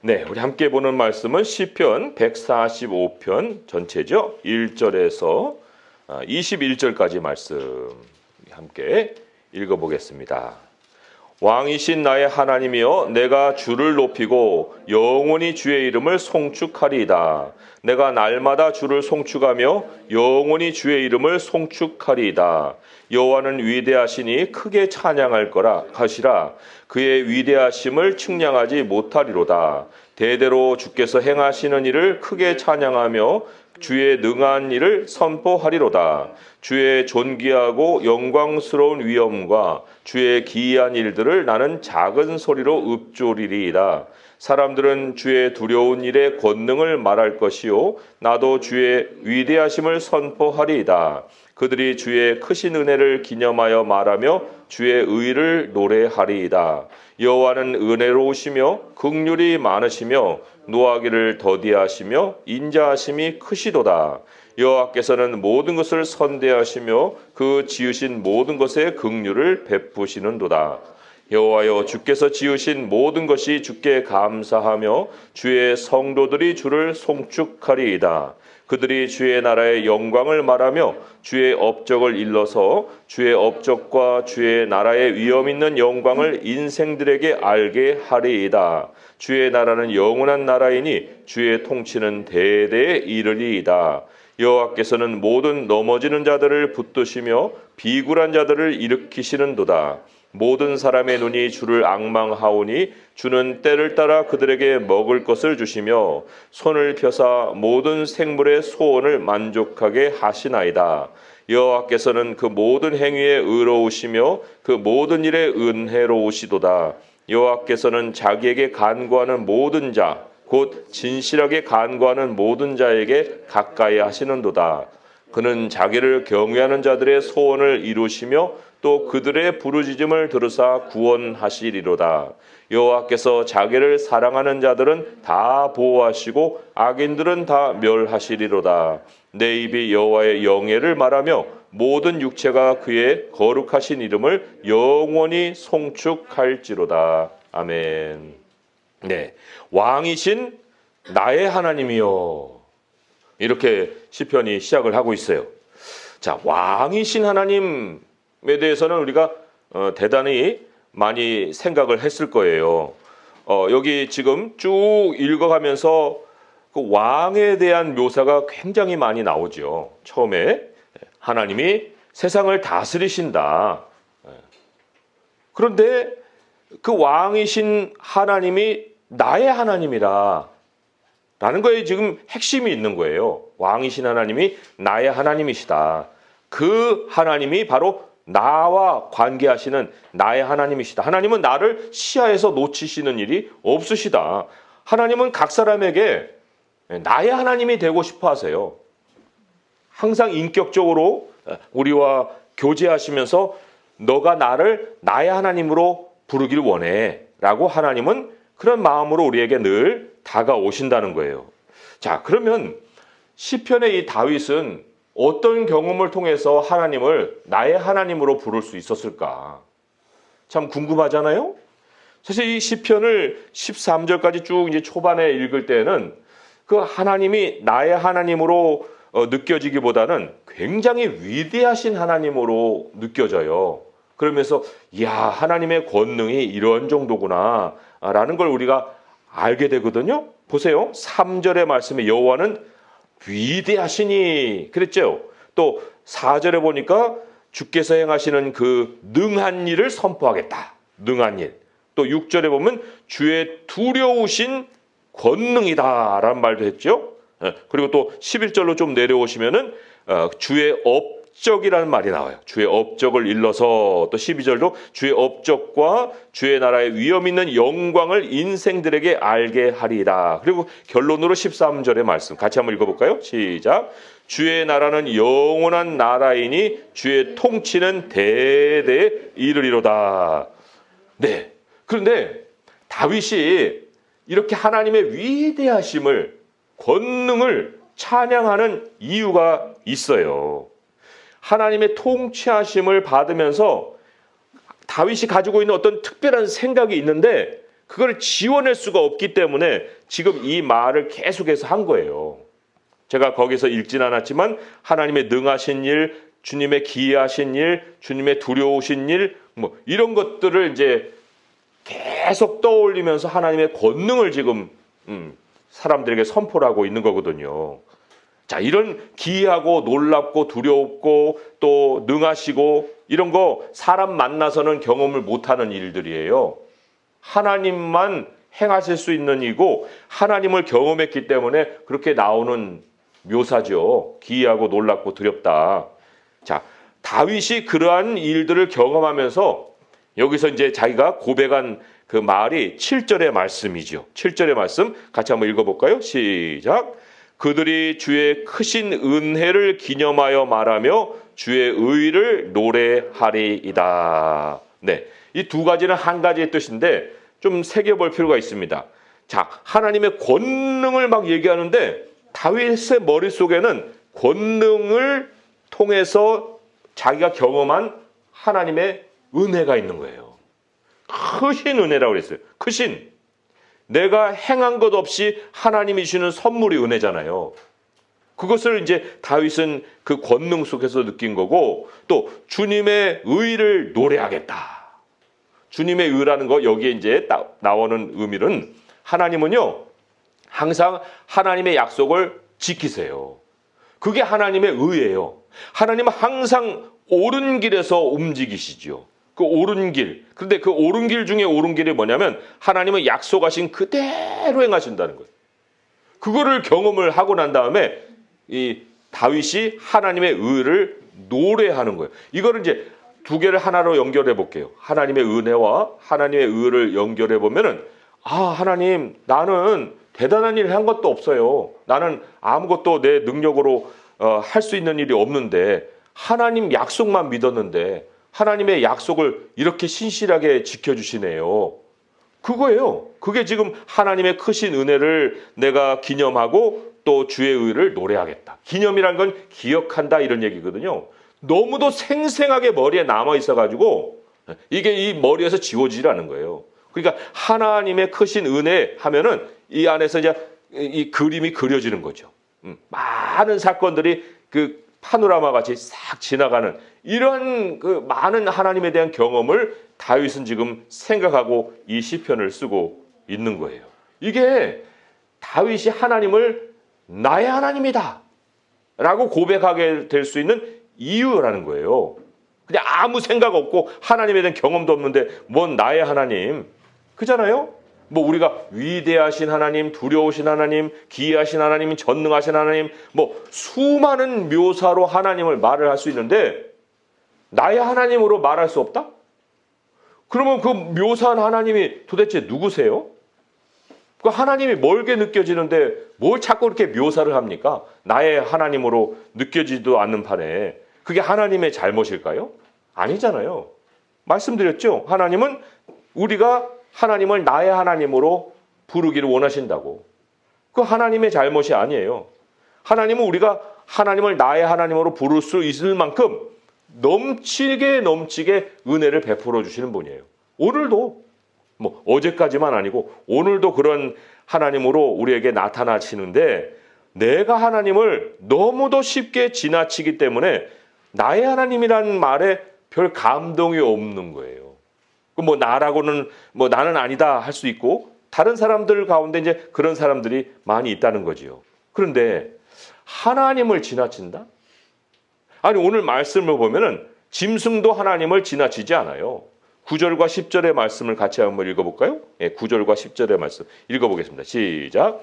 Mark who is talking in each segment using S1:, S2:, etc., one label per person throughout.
S1: 네, 우리 함께 보는 말씀은 시편 145편 전체죠. 1절에서 21절까지 말씀 함께 읽어보겠습니다. 왕이신 나의 하나님이여, 내가 주를 높이고 영원히 주의 이름을 송축하리이다. 내가 날마다 주를 송축하며 영원히 주의 이름을 송축하리이다. 여호와는 위대하시니 크게 찬양할 거라 하시라. 그의 위대하심을 측량하지 못하리로다. 대대로 주께서 행하시는 일을 크게 찬양하며 주의 능한 일을 선포하리로다. 주의 존귀하고 영광스러운 위엄과 주의 기이한 일들을 나는 작은 소리로 읊조리리이다. 사람들은 주의 두려운 일의 권능을 말할 것이요, 나도 주의 위대하심을 선포하리이다. 그들이 주의 크신 은혜를 기념하여 말하며 주의 의를 노래하리이다. 여호와는 은혜로우시며 긍휼이 많으시며 노하기를 더디하시며 인자하심이 크시도다. 여호와께서는 모든 것을 선대하시며 그 지으신 모든 것에 긍휼을 베푸시는도다. 여호와여, 주께서 지으신 모든 것이 주께 감사하며 주의 성도들이 주를 송축하리이다. 그들이 주의 나라의 영광을 말하며 주의 업적을 일러서 주의 업적과 주의 나라의 위엄 있는 영광을 인생들에게 알게 하리이다. 주의 나라는 영원한 나라이니 주의 통치는 대대에 이르리이다. 여호와께서는 모든 넘어지는 자들을 붙드시며 비굴한 자들을 일으키시는도다. 모든 사람의 눈이 주를 앙망하오니 주는 때를 따라 그들에게 먹을 것을 주시며 손을 펴사 모든 생물의 소원을 만족하게 하시나이다. 여호와께서는 그 모든 행위에 의로우시며 그 모든 일에 은혜로우시도다. 여호와께서는 자기에게 간구하는 모든 자, 곧 진실하게 간구하는 모든 자에게 가까이 하시는도다. 그는 자기를 경외하는 자들의 소원을 이루시며 또 그들의 부르짖음을 들으사 구원하시리로다. 여호와께서 자기를 사랑하는 자들은 다 보호하시고 악인들은 다 멸하시리로다. 내 입이 여호와의 영예를 말하며 모든 육체가 그의 거룩하신 이름을 영원히 송축할지로다. 아멘. 네, 왕이신 나의 하나님이요, 이렇게 시편이 시작을 하고 있어요. 자, 왕이신 하나님에 대해서는 우리가 대단히 많이 생각을 했을 거예요. 여기 지금 쭉 읽어가면서 그 왕에 대한 묘사가 굉장히 많이 나오죠. 처음에 하나님이 세상을 다스리신다. 그런데 그 왕이신 하나님이 나의 하나님이라 라는 거에 지금 핵심이 있는 거예요. 왕이신 하나님이 나의 하나님이시다. 그 하나님이 바로 나와 관계하시는 나의 하나님이시다. 하나님은 나를 시야에서 놓치시는 일이 없으시다. 하나님은 각 사람에게 나의 하나님이 되고 싶어 하세요. 항상 인격적으로 우리와 교제하시면서 너가 나를 나의 하나님으로 부르길 원해 라고 하나님은 그런 마음으로 우리에게 늘 다가오신다는 거예요. 자, 그러면 시편의 이 다윗은 어떤 경험을 통해서 하나님을 나의 하나님으로 부를 수 있었을까? 참 궁금하잖아요? 사실 이 시편을 13절까지 쭉 이제 초반에 읽을 때는 그 하나님이 나의 하나님으로 느껴지기보다는 굉장히 위대하신 하나님으로 느껴져요. 그러면서 이야, 하나님의 권능이 이런 정도구나 라는 걸 우리가 알게 되거든요. 보세요. 3절의 말씀에 여호와는 위대하시니 그랬죠. 또 4절에 보니까 주께서 행하시는 그 능한 일을 선포하겠다. 능한 일. 또 6절에 보면 주의 두려우신 권능이다 라는 말도 했죠. 그리고 또 11절로 좀 내려오시면은 주의 업적이라는 말이 나와요. 주의 업적을 일러서. 또 12절도 주의 업적과 주의 나라의 위엄 있는 영광을 인생들에게 알게 하리이다. 그리고 결론으로 13절의 말씀 같이 한번 읽어볼까요? 시작. 주의 나라는 영원한 나라이니 주의 통치는 대대에 이르리로다. 네. 그런데 다윗이 이렇게 하나님의 위대하심을, 권능을 찬양하는 이유가 있어요. 하나님의 통치하심을 받으면서 다윗이 가지고 있는 어떤 특별한 생각이 있는데 그걸 지워낼 수가 없기 때문에 지금 이 말을 계속해서 한 거예요. 제가 거기서 읽진 않았지만 하나님의 능하신 일, 주님의 기이하신 일, 주님의 두려우신 일, 뭐 이런 것들을 이제 계속 떠올리면서 하나님의 권능을 지금 사람들에게 선포를 하고 있는 거거든요. 자, 이런 기이하고 놀랍고 두렵고 또 능하시고 이런 거 사람 만나서는 경험을 못하는 일들이에요. 하나님만 행하실 수 있는 이고 하나님을 경험했기 때문에 그렇게 나오는 묘사죠. 기이하고 놀랍고 두렵다. 자, 다윗이 그러한 일들을 경험하면서 여기서 이제 자기가 고백한 그 말이 7절의 말씀이죠. 7절의 말씀 같이 한번 읽어볼까요? 시작. 그들이 주의 크신 은혜를 기념하여 말하며 주의 의를 노래하리이다. 네, 이 두 가지는 한 가지의 뜻인데 좀 새겨볼 필요가 있습니다. 자, 하나님의 권능을 막 얘기하는데 다윗의 머릿속에는 권능을 통해서 자기가 경험한 하나님의 은혜가 있는 거예요. 크신 은혜라고 그랬어요. 크신. 내가 행한 것 없이 하나님이 주는 선물이 은혜잖아요. 그것을 이제 다윗은 그 권능 속에서 느낀 거고 또 주님의 의를 노래하겠다. 주님의 의라는 거 여기에 이제 나오는 의미는 하나님은요 항상 하나님의 약속을 지키세요. 그게 하나님의 의예요. 하나님은 항상 옳은 길에서 움직이시죠. 그 옳은 길. 그런데 그 옳은 길 중에 옳은 길이 뭐냐면 하나님은 약속하신 그대로 행하신다는 거예요. 그거를 경험을 하고 난 다음에 이 다윗이 하나님의 의를 노래하는 거예요. 이거를 이제 두 개를 하나로 연결해 볼게요. 하나님의 은혜와 하나님의 의를 연결해 보면은 하나님 나는 대단한 일을 한 것도 없어요. 나는 아무것도 내 능력으로 할 수 있는 일이 없는데 하나님 약속만 믿었는데 하나님의 약속을 이렇게 신실하게 지켜주시네요. 그거예요. 그게 지금 하나님의 크신 은혜를 내가 기념하고 또 주의 의를 노래하겠다. 기념이란 건 기억한다 이런 얘기거든요. 너무도 생생하게 머리에 남아 있어가지고 이게 이 머리에서 지워지질 않은 거예요. 그러니까 하나님의 크신 은혜 하면은 이 안에서 이제 이 그림이 그려지는 거죠. 많은 사건들이 그 파노라마 같이 싹 지나가는 이런 그 많은 하나님에 대한 경험을 다윗은 지금 생각하고 이 시편을 쓰고 있는 거예요. 이게 다윗이 하나님을 나의 하나님이다 라고 고백하게 될 수 있는 이유라는 거예요. 그냥 아무 생각 없고 하나님에 대한 경험도 없는데 뭔 나의 하나님 그잖아요. 뭐 우리가 위대하신 하나님, 두려우신 하나님, 기이하신 하나님, 전능하신 하나님 뭐 수많은 묘사로 하나님을 말을 할 수 있는데 나의 하나님으로 말할 수 없다? 그러면 그 묘사한 하나님이 도대체 누구세요? 그 하나님이 멀게 느껴지는데 뭘 자꾸 이렇게 묘사를 합니까? 나의 하나님으로 느껴지지도 않는 판에 그게 하나님의 잘못일까요? 아니잖아요. 말씀드렸죠. 하나님은 우리가 하나님을 나의 하나님으로 부르기를 원하신다고. 그 하나님의 잘못이 아니에요. 하나님은 우리가 하나님을 나의 하나님으로 부를 수 있을 만큼 넘치게 은혜를 베풀어 주시는 분이에요. 오늘도 뭐 어제까지만 아니고 오늘도 그런 하나님으로 우리에게 나타나시는데 내가 하나님을 너무도 쉽게 지나치기 때문에 나의 하나님이라는 말에 별 감동이 없는 거예요. 뭐 나라고는 뭐 나는 아니다 할 수 있고 다른 사람들 가운데 이제 그런 사람들이 많이 있다는 거지요. 그런데 하나님을 지나친다? 아니 오늘 말씀을 보면은 짐승도 하나님을 지나치지 않아요. 9절과 10절의 말씀을 같이 한번 읽어볼까요? 9절과 10절의 말씀 읽어보겠습니다. 시작.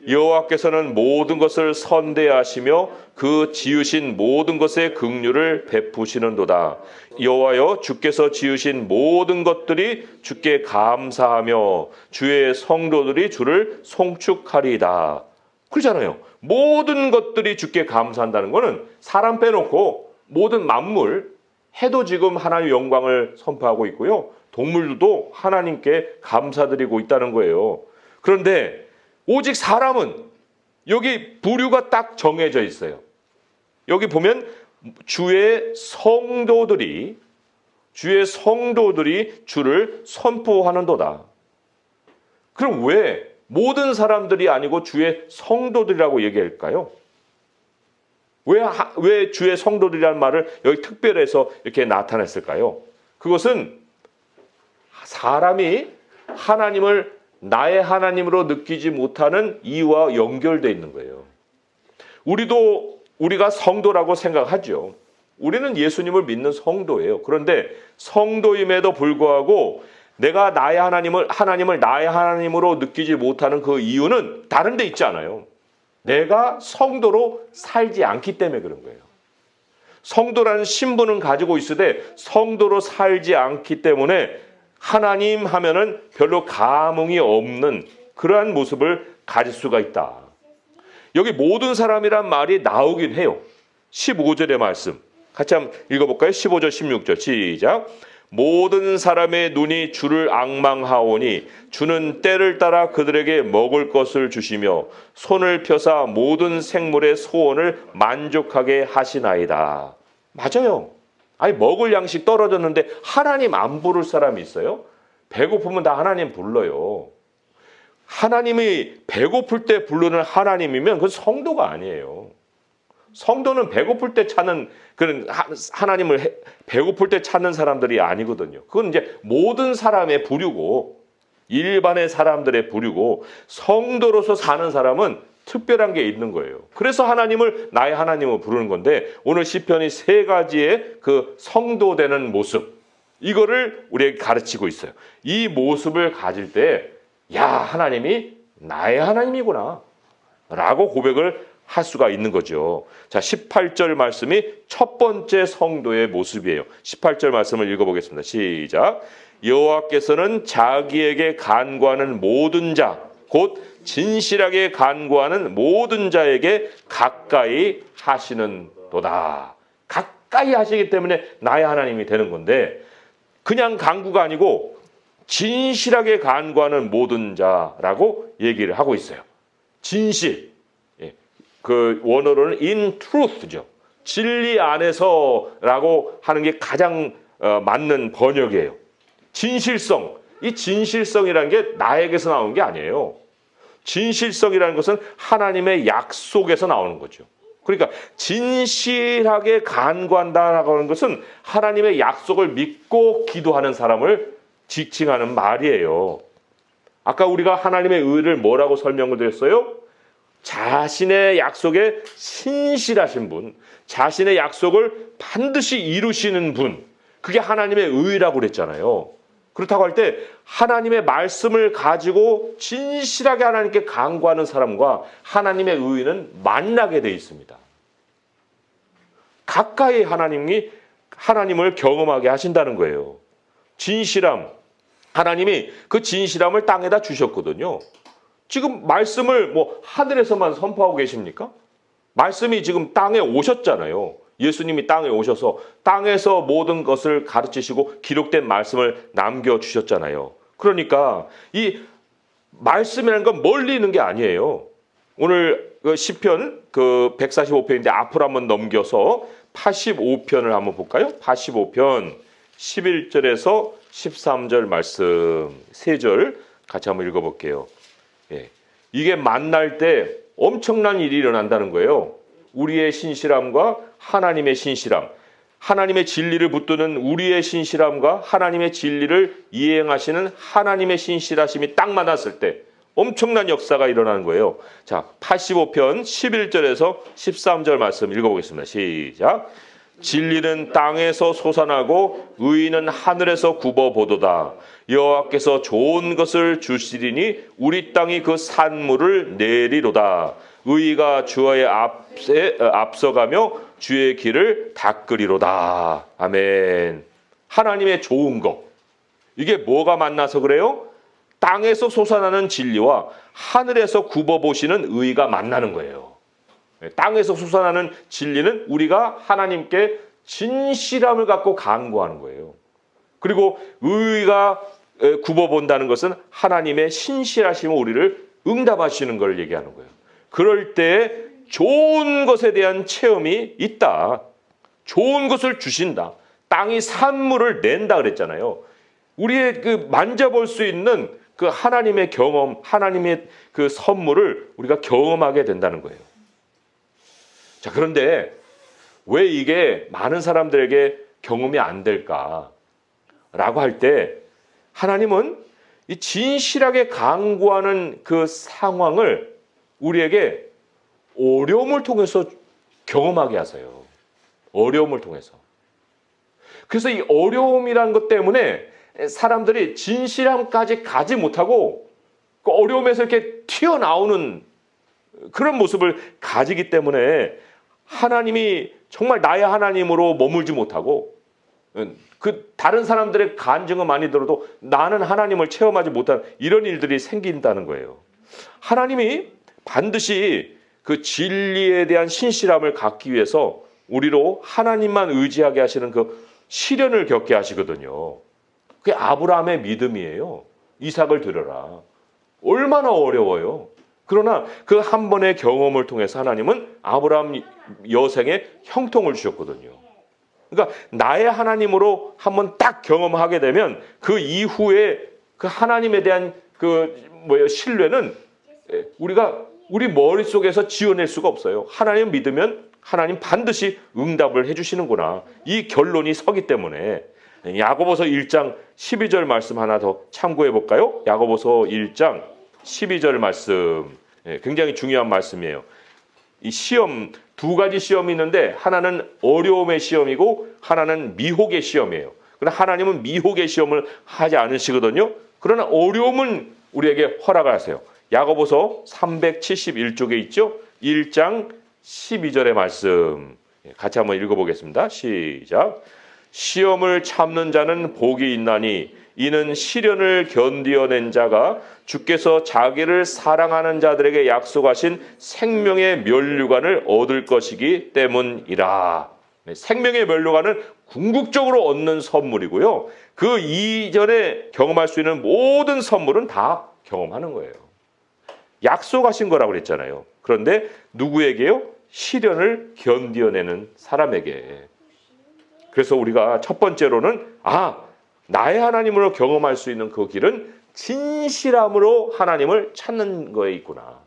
S1: 여호와께서는 모든 것을 선대하시며 그 지으신 모든 것의 긍휼을 베푸시는도다. 여호와여 주께서 지으신 모든 것들이 주께 감사하며 주의 성도들이 주를 송축하리이다. 그러잖아요. 모든 것들이 주께 감사한다는 것은 사람 빼놓고 모든 만물 해도 지금 하나님의 영광을 선포하고 있고요. 동물들도 하나님께 감사드리고 있다는 거예요. 그런데 오직 사람은 여기 부류가 딱 정해져 있어요. 여기 보면 주의 성도들이 주를 선포하는도다. 그럼 왜 모든 사람들이 아니고 주의 성도들이라고 얘기할까요? 왜 주의 성도들이라는 말을 여기 특별해서 이렇게 나타냈을까요? 그것은 사람이 하나님을 나의 하나님으로 느끼지 못하는 이유와 연결되어 있는 거예요. 우리가 성도라고 생각하죠. 우리는 예수님을 믿는 성도예요. 그런데 성도임에도 불구하고 내가 나의 하나님을 나의 하나님으로 느끼지 못하는 그 이유는 다른 데 있지 않아요. 내가 성도로 살지 않기 때문에 그런 거예요. 성도라는 신분은 가지고 있으되 성도로 살지 않기 때문에 하나님 하면은 별로 감흥이 없는 그러한 모습을 가질 수가 있다. 여기 모든 사람이란 말이 나오긴 해요. 15절의 말씀 같이 한번 읽어볼까요? 15절 16절 시작. 모든 사람의 눈이 주를 앙망하오니 주는 때를 따라 그들에게 먹을 것을 주시며 손을 펴사 모든 생물의 소원을 만족하게 하시나이다. 맞아요. 아니 먹을 양식 떨어졌는데 하나님 안 부를 사람이 있어요? 배고프면 다 하나님 불러요. 하나님이 배고플 때 부르는 하나님이면 그건 성도가 아니에요. 성도는 배고플 때 찾는 그런 하나님을 배고플 때 찾는 사람들이 아니거든요. 그건 이제 모든 사람의 부류고 일반의 사람들의 부류고 성도로서 사는 사람은 특별한 게 있는 거예요. 그래서 하나님을 나의 하나님으로 부르는 건데 오늘 시편이 세 가지의 그 성도되는 모습 이거를 우리에게 가르치고 있어요. 이 모습을 가질 때 야 하나님이 나의 하나님이구나 라고 고백을 할 수가 있는 거죠. 자, 18절 말씀이 첫 번째 성도의 모습이에요. 18절 말씀을 읽어보겠습니다. 시작. 여호와께서는 자기에게 간구하는 모든 자, 곧 진실하게 간구하는 모든 자에게 가까이 하시는도다. 가까이 하시기 때문에 나의 하나님이 되는 건데 그냥 간구가 아니고 진실하게 간구하는 모든 자라고 얘기를 하고 있어요. 진실. 그 원어로는 in truth죠. 진리 안에서라고 하는 게 가장 맞는 번역이에요. 진실성. 이 진실성이라는 게 나에게서 나오는 게 아니에요. 진실성이라는 것은 하나님의 약속에서 나오는 거죠. 그러니까 진실하게 간구한다라고 하는 것은 하나님의 약속을 믿고 기도하는 사람을 지칭하는 말이에요. 아까 우리가 하나님의 의를 뭐라고 설명을 드렸어요? 자신의 약속에 신실하신 분, 자신의 약속을 반드시 이루시는 분, 그게 하나님의 의라고 그랬잖아요. 그렇다고 할 때 하나님의 말씀을 가지고 진실하게 하나님께 간구하는 사람과 하나님의 의는 만나게 돼 있습니다. 가까이 하나님을 경험하게 하신다는 거예요. 진실함, 하나님이 그 진실함을 땅에다 주셨거든요. 지금 말씀을 하늘에서만 선포하고 계십니까? 말씀이 지금 땅에 오셨잖아요. 예수님이 땅에 오셔서 땅에서 모든 것을 가르치시고 기록된 말씀을 남겨주셨잖아요. 그러니까 이 말씀이라는 건 멀리 있는 게 아니에요. 오늘 그 시편 145편인데 앞으로 한번 넘겨서 85편을 한번 볼까요? 85편 11절에서 13절 말씀 3절 같이 한번 읽어볼게요. 이게 만날 때 엄청난 일이 일어난다는 거예요. 우리의 신실함과 하나님의 신실함, 하나님의 진리를 붙드는 우리의 신실함과 하나님의 진리를 이행하시는 하나님의 신실하심이 딱 만났을 때 엄청난 역사가 일어나는 거예요. 자, 85편 11절에서 13절 말씀 읽어보겠습니다. 시작. 진리는 땅에서 솟아나고 의인은 하늘에서 굽어보도다. 여호와께서 좋은 것을 주시리니 우리 땅이 그 산물을 내리로다. 의가 주의 앞서가며 주의 길을 닦으리로다. 아멘. 하나님의 좋은 것. 이게 뭐가 만나서 그래요? 땅에서 솟아나는 진리와 하늘에서 굽어보시는 의가 만나는 거예요. 땅에서 솟아나는 진리는 우리가 하나님께 진실함을 갖고 간구하는 거예요. 그리고 의가 굽어본다는 것은 하나님의 신실하심을 우리를 응답하시는 걸 얘기하는 거예요. 그럴 때 좋은 것에 대한 체험이 있다. 좋은 것을 주신다. 땅이 산물을 낸다 그랬잖아요. 우리의 만져볼 수 있는 그 하나님의 경험, 하나님의 그 선물을 우리가 경험하게 된다는 거예요. 자, 그런데 왜 이게 많은 사람들에게 경험이 안 될까라고 할 때 하나님은 이 진실하게 간구하는 그 상황을 우리에게 어려움을 통해서 경험하게 하세요. 어려움을 통해서. 그래서 이 어려움이라는 것 때문에 사람들이 진실함까지 가지 못하고 그 어려움에서 이렇게 튀어나오는 그런 모습을 가지기 때문에 하나님이 정말 나의 하나님으로 머물지 못하고 그 다른 사람들의 간증은 많이 들어도 나는 하나님을 체험하지 못한 이런 일들이 생긴다는 거예요. 하나님이 반드시 그 진리에 대한 신실함을 갖기 위해서 우리로 하나님만 의지하게 하시는 그 시련을 겪게 하시거든요. 그게 아브라함의 믿음이에요. 이삭을 드려라. 얼마나 어려워요. 그러나 그 한 번의 경험을 통해서 하나님은 아브라함 여생에 형통을 주셨거든요. 그러니까 나의 하나님으로 한번 딱 경험하게 되면 그 이후에 그 하나님에 대한 신뢰는 우리가 우리 머릿속에서 지어낼 수가 없어요. 하나님 믿으면 하나님 반드시 응답을 해주시는구나. 이 결론이 서기 때문에 야고보서 1장 12절 말씀 하나 더 참고해 볼까요? 야고보서 1장 12절 말씀. 굉장히 중요한 말씀이에요. 이 시험, 두 가지 시험이 있는데 하나는 어려움의 시험이고 하나는 미혹의 시험이에요. 그러나 하나님은 미혹의 시험을 하지 않으시거든요. 그러나 어려움은 우리에게 허락을 하세요. 야고보서 371쪽에 있죠. 1장 12절의 말씀 같이 한번 읽어보겠습니다. 시작. 시험을 참는 자는 복이 있나니 이는 시련을 견디어낸 자가 주께서 자기를 사랑하는 자들에게 약속하신 생명의 면류관을 얻을 것이기 때문이라. 생명의 면류관은 궁극적으로 얻는 선물이고요. 그 이전에 경험할 수 있는 모든 선물은 다 경험하는 거예요. 약속하신 거라고 그랬잖아요. 그런데 누구에게요? 시련을 견디어내는 사람에게. 그래서 우리가 첫 번째로는 나의 하나님으로 경험할 수 있는 그 길은 진실함으로 하나님을 찾는 거에 있구나.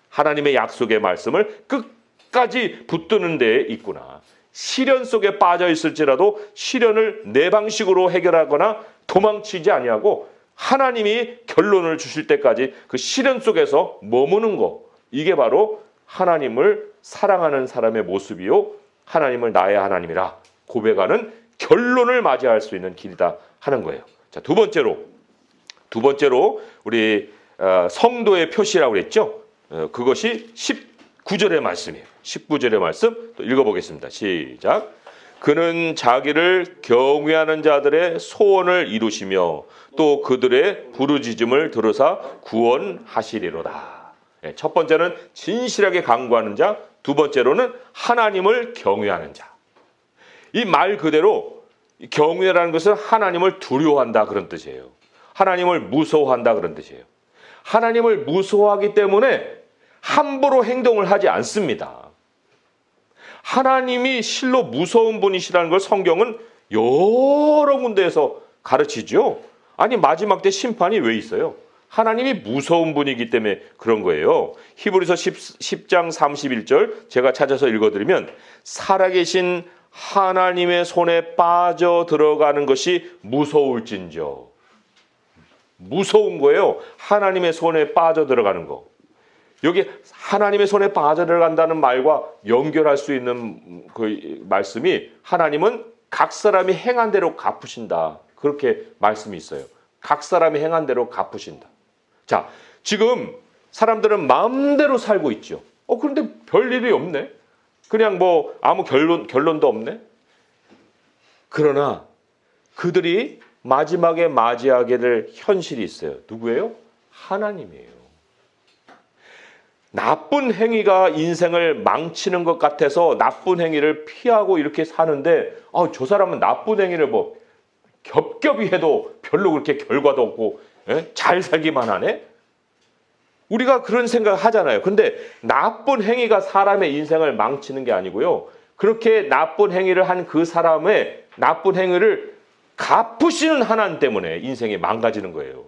S1: 하나님의 약속의 말씀을 끝까지 붙드는 데에 있구나. 시련 속에 빠져 있을지라도 시련을 내 방식으로 해결하거나 도망치지 아니하고 하나님이 결론을 주실 때까지 그 시련 속에서 머무는 거. 이게 바로 하나님을 사랑하는 사람의 모습이요. 하나님을 나의 하나님이라 고백하는 결론을 맞이할 수 있는 길이다 하는 거예요. 자, 두 번째로 우리 성도의 표시라고 그랬죠. 그것이 19절의 말씀이에요. 19절의 말씀 또 읽어보겠습니다. 시작. 그는 자기를 경외하는 자들의 소원을 이루시며 또 그들의 부르짖음을 들으사 구원하시리로다. 첫 번째는 진실하게 간구하는 자, 두 번째로는 하나님을 경외하는 자. 이 말 그대로 경외라는 것은 하나님을 두려워한다 그런 뜻이에요. 하나님을 무서워한다 그런 뜻이에요. 하나님을 무서워하기 때문에 함부로 행동을 하지 않습니다. 하나님이 실로 무서운 분이시라는 걸 성경은 여러 군데에서 가르치죠. 아니 마지막 때 심판이 왜 있어요? 하나님이 무서운 분이기 때문에 그런 거예요. 히브리서 10장 31절 제가 찾아서 읽어드리면 살아계신 하나님의 손에 빠져 들어가는 것이 무서울진저. 무서운 거예요. 하나님의 손에 빠져 들어가는 거. 여기 하나님의 손에 빠져 들어간다는 말과 연결할 수 있는 그 말씀이 하나님은 각 사람이 행한 대로 갚으신다. 그렇게 말씀이 있어요. 각 사람이 행한 대로 갚으신다. 자, 지금 사람들은 마음대로 살고 있죠. 그런데 별일이 없네. 그냥 아무 결론도 없네. 그러나 그들이 마지막에 맞이하게 될 현실이 있어요. 누구예요? 하나님이에요. 나쁜 행위가 인생을 망치는 것 같아서 나쁜 행위를 피하고 이렇게 사는데 저 사람은 나쁜 행위를 겹겹이 해도 별로 그렇게 결과도 없고 잘 살기만 하네? 우리가 그런 생각을 하잖아요. 근데 나쁜 행위가 사람의 인생을 망치는 게 아니고요. 그렇게 나쁜 행위를 한 그 사람의 나쁜 행위를 갚으시는 하나님 때문에 인생이 망가지는 거예요.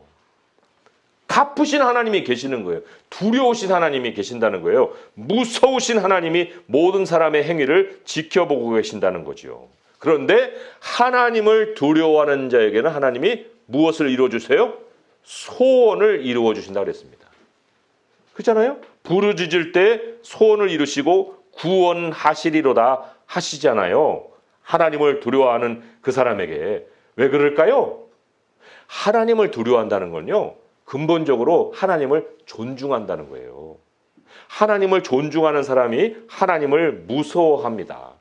S1: 갚으신 하나님이 계시는 거예요. 두려우신 하나님이 계신다는 거예요. 무서우신 하나님이 모든 사람의 행위를 지켜보고 계신다는 거죠. 그런데 하나님을 두려워하는 자에게는 하나님이 무엇을 이루어주세요? 소원을 이루어주신다고 그랬습니다. 그렇잖아요? 부르짖을 때 소원을 이루시고 구원하시리로다 하시잖아요. 하나님을 두려워하는 그 사람에게. 왜 그럴까요? 하나님을 두려워한다는 건요, 근본적으로 하나님을 존중한다는 거예요. 하나님을 존중하는 사람이 하나님을 무서워합니다.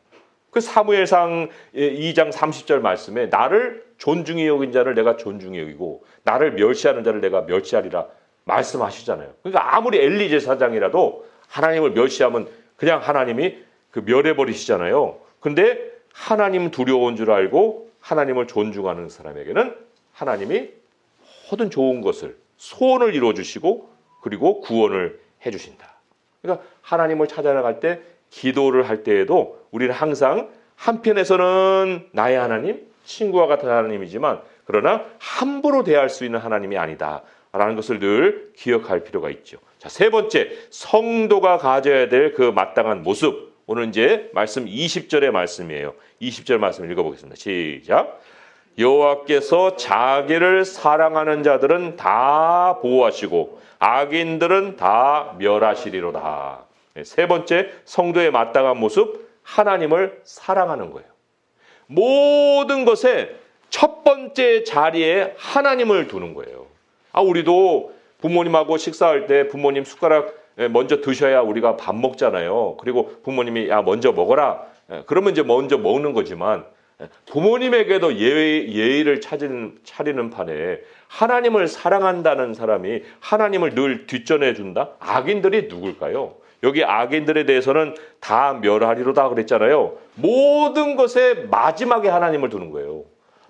S1: 그 사무엘상 2장 30절 말씀에 나를 존중히 여긴 자를 내가 존중히 여기고 나를 멸시하는 자를 내가 멸시하리라 말씀하시잖아요. 그러니까 아무리 엘리 제사장이라도 하나님을 멸시하면 그냥 하나님이 그 멸해버리시잖아요. 근데 하나님 두려운 줄 알고 하나님을 존중하는 사람에게는 하나님이 모든 좋은 것을 소원을 이루어주시고 그리고 구원을 해주신다. 그러니까 하나님을 찾아나갈 때 기도를 할 때에도 우리는 항상 한편에서는 나의 하나님, 친구와 같은 하나님이지만 그러나 함부로 대할 수 있는 하나님이 아니다라는 것을 늘 기억할 필요가 있죠. 자, 세 번째, 성도가 가져야 될 그 마땅한 모습. 오늘 이제 말씀 20절의 말씀이에요. 20절 말씀 읽어보겠습니다. 시작. 여호와께서 자기를 사랑하는 자들은 다 보호하시고 악인들은 다 멸하시리로다. 세 번째, 성도의 마땅한 모습, 하나님을 사랑하는 거예요. 모든 것에 첫 번째 자리에 하나님을 두는 거예요. 우리도 부모님하고 식사할 때 부모님 숟가락 먼저 드셔야 우리가 밥 먹잖아요. 그리고 부모님이 먼저 먹어라. 그러면 이제 먼저 먹는 거지만 부모님에게도 예의를 차리는 판에 하나님을 사랑한다는 사람이 하나님을 늘 뒷전해 준다? 악인들이 누굴까요? 여기 악인들에 대해서는 다 멸하리로다 그랬잖아요. 모든 것에 마지막에 하나님을 두는 거예요.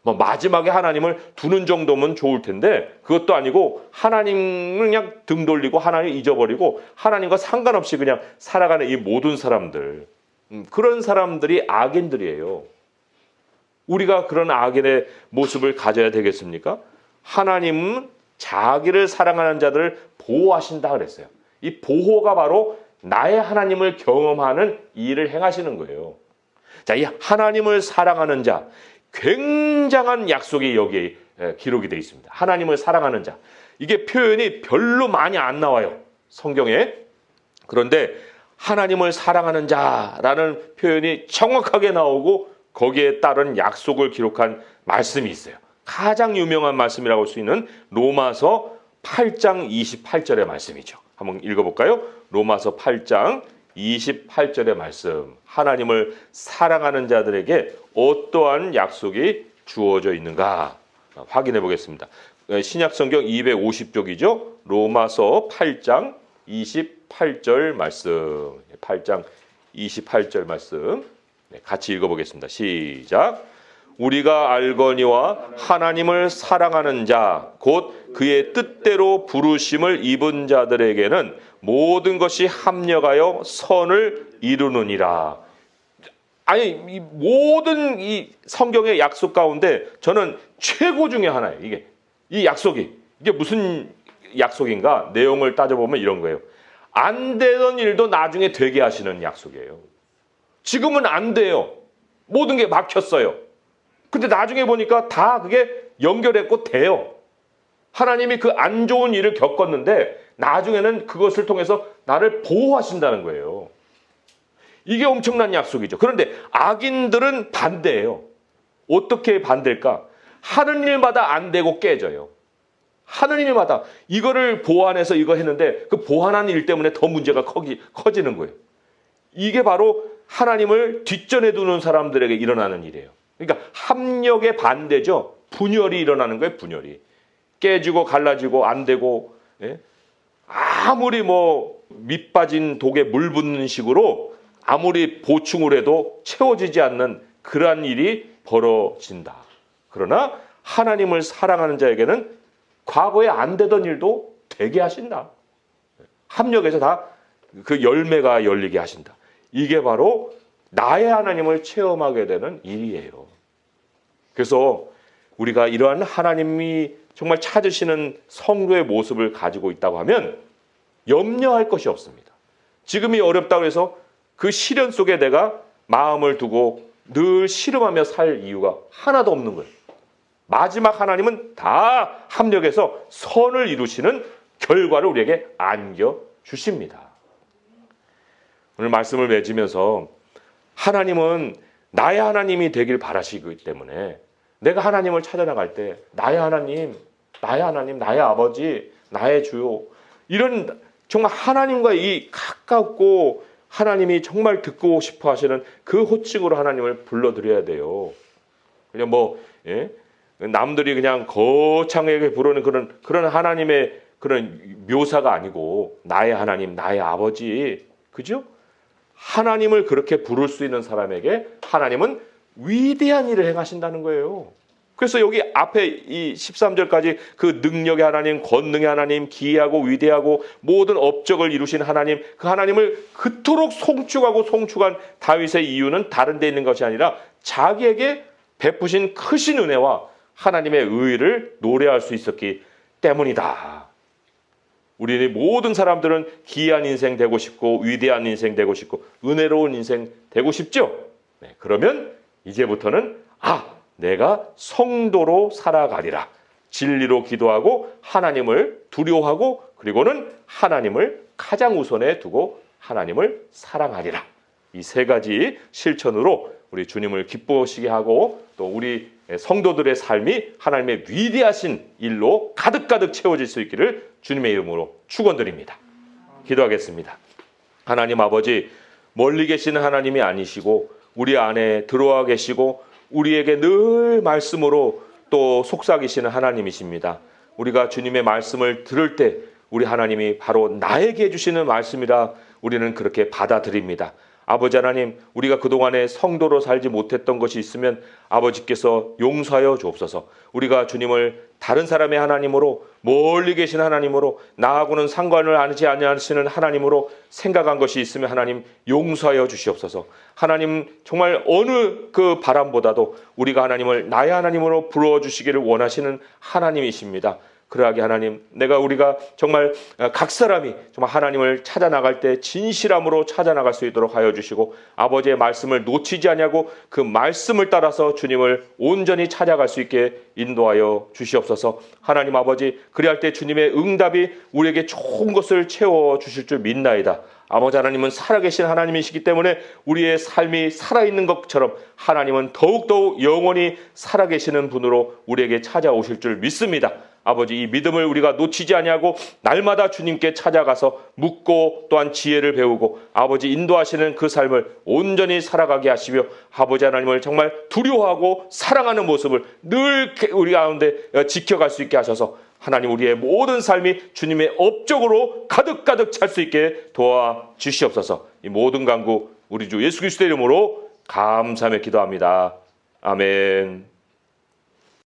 S1: 마지막에 하나님을 두는 정도면 좋을 텐데 그것도 아니고 하나님을 그냥 등 돌리고 하나님 잊어버리고 하나님과 상관없이 그냥 살아가는 이 모든 사람들, 그런 사람들이 악인들이에요. 우리가 그런 악인의 모습을 가져야 되겠습니까? 하나님은 자기를 사랑하는 자들을 보호하신다 그랬어요. 이 보호가 바로 나의 하나님을 경험하는 일을 행하시는 거예요. 자, 이 하나님을 사랑하는 자, 굉장한 약속이 여기에 기록이 되어 있습니다. 하나님을 사랑하는 자. 이게 표현이 별로 많이 안 나와요, 성경에. 그런데 하나님을 사랑하는 자라는 표현이 정확하게 나오고 거기에 따른 약속을 기록한 말씀이 있어요. 가장 유명한 말씀이라고 할 수 있는 로마서 8장 28절의 말씀이죠. 한번 읽어볼까요? 로마서 8장 28절의 말씀. 하나님을 사랑하는 자들에게 어떠한 약속이 주어져 있는가 확인해 보겠습니다. 신약성경 250쪽이죠. 로마서 8장 28절 말씀. 8장 28절 말씀 같이 읽어보겠습니다. 시작. 우리가 알거니와 하나님을 사랑하는 자, 곧 그의 뜻대로 부르심을 입은 자들에게는 모든 것이 합력하여 선을 이루느니라. 아니, 이 모든 이 성경의 약속 가운데 저는 최고 중에 하나예요. 이 약속이. 이게 무슨 약속인가? 내용을 따져보면 이런 거예요. 안 되던 일도 나중에 되게 하시는 약속이에요. 지금은 안 돼요. 모든 게 막혔어요. 근데 나중에 보니까 다 그게 연결했고 돼요. 하나님이 그 안 좋은 일을 겪었는데 나중에는 그것을 통해서 나를 보호하신다는 거예요. 이게 엄청난 약속이죠. 그런데 악인들은 반대예요. 어떻게 반대일까? 하는 일마다 안 되고 깨져요. 하는 일마다 이거를 보완해서 이거 했는데 그 보완한 일 때문에 더 문제가 커지는 거예요. 이게 바로 하나님을 뒷전에 두는 사람들에게 일어나는 일이에요. 그러니까 합력의 반대죠. 분열이 일어나는 거예요. 분열이. 깨지고 갈라지고 안 되고, 아무리 밑 빠진 독에 물 붓는 식으로 아무리 보충을 해도 채워지지 않는 그러한 일이 벌어진다. 그러나 하나님을 사랑하는 자에게는 과거에 안 되던 일도 되게 하신다. 합력해서 다 그 열매가 열리게 하신다. 이게 바로 나의 하나님을 체험하게 되는 일이에요. 그래서 우리가 이러한 하나님이 정말 찾으시는 성도의 모습을 가지고 있다고 하면 염려할 것이 없습니다. 지금이 어렵다고 해서 그 시련 속에 내가 마음을 두고 늘 씨름하며 살 이유가 하나도 없는 거예요. 마지막 하나님은 다 합력해서 선을 이루시는 결과를 우리에게 안겨주십니다. 오늘 말씀을 맺으면서 하나님은 나의 하나님이 되길 바라시기 때문에 내가 하나님을 찾아나갈 때 나의 하나님, 나의 아버지, 나의 주요, 이런 정말 하나님과 이 가깝고 하나님이 정말 듣고 싶어 하시는 그 호칭으로 하나님을 불러드려야 돼요. 그냥 남들이 그냥 거창하게 부르는 그런 하나님의 그런 묘사가 아니고 나의 하나님, 나의 아버지, 그죠? 하나님을 그렇게 부를 수 있는 사람에게 하나님은 위대한 일을 행하신다는 거예요. 그래서 여기 앞에 이 13절까지 그 능력의 하나님, 권능의 하나님, 기이하고 위대하고 모든 업적을 이루신 하나님, 그 하나님을 그토록 송축한 다윗의 이유는 다른 데 있는 것이 아니라 자기에게 베푸신 크신 은혜와 하나님의 의를 노래할 수 있었기 때문이다. 우리의 모든 사람들은 기이한 인생 되고 싶고 위대한 인생 되고 싶고 은혜로운 인생 되고 싶죠? 네, 그러면 이제부터는 내가 성도로 살아가리라. 진리로 기도하고 하나님을 두려워하고 그리고는 하나님을 가장 우선에 두고 하나님을 사랑하리라. 이 세 가지 실천으로 우리 주님을 기쁘시게 하고 또 우리 성도들의 삶이 하나님의 위대하신 일로 가득가득 채워질 수 있기를 주님의 이름으로 축원드립니다. 기도하겠습니다. 하나님 아버지, 멀리 계시는 하나님이 아니시고 우리 안에 들어와 계시고 우리에게 늘 말씀으로 또 속삭이시는 하나님이십니다. 우리가 주님의 말씀을 들을 때 우리 하나님이 바로 나에게 해주시는 말씀이라 우리는 그렇게 받아들입니다. 아버지 하나님, 우리가 그동안에 성도로 살지 못했던 것이 있으면 아버지께서 용서하여 주옵소서. 우리가 주님을 다른 사람의 하나님으로, 멀리 계신 하나님으로, 나하고는 상관을 하지 아니하시는 하나님으로 생각한 것이 있으면 하나님 용서하여 주시옵소서. 하나님, 정말 어느 그 바람보다도 우리가 하나님을 나의 하나님으로 불러주시기를 원하시는 하나님이십니다. 그러하게 하나님, 우리가 정말 각 사람이 정말 하나님을 찾아 나갈 때 진실함으로 찾아 나갈 수 있도록 하여 주시고 아버지의 말씀을 놓치지 아니하고 그 말씀을 따라서 주님을 온전히 찾아갈 수 있게 인도하여 주시옵소서. 하나님 아버지, 그리할 때 주님의 응답이 우리에게 좋은 것을 채워 주실 줄 믿나이다. 아버지 하나님은 살아계신 하나님이시기 때문에 우리의 삶이 살아있는 것처럼 하나님은 더욱더욱 영원히 살아계시는 분으로 우리에게 찾아오실 줄 믿습니다. 아버지, 이 믿음을 우리가 놓치지 아니하고 날마다 주님께 찾아가서 묻고 또한 지혜를 배우고 아버지 인도하시는 그 삶을 온전히 살아가게 하시며 아버지 하나님을 정말 두려워하고 사랑하는 모습을 늘 우리 가운데 지켜갈 수 있게 하셔서 하나님 우리의 모든 삶이 주님의 업적으로 가득가득 찰 수 있게 도와주시옵소서. 이 모든 간구 우리 주 예수 그리스도의 이름으로 감사하며 기도합니다. 아멘.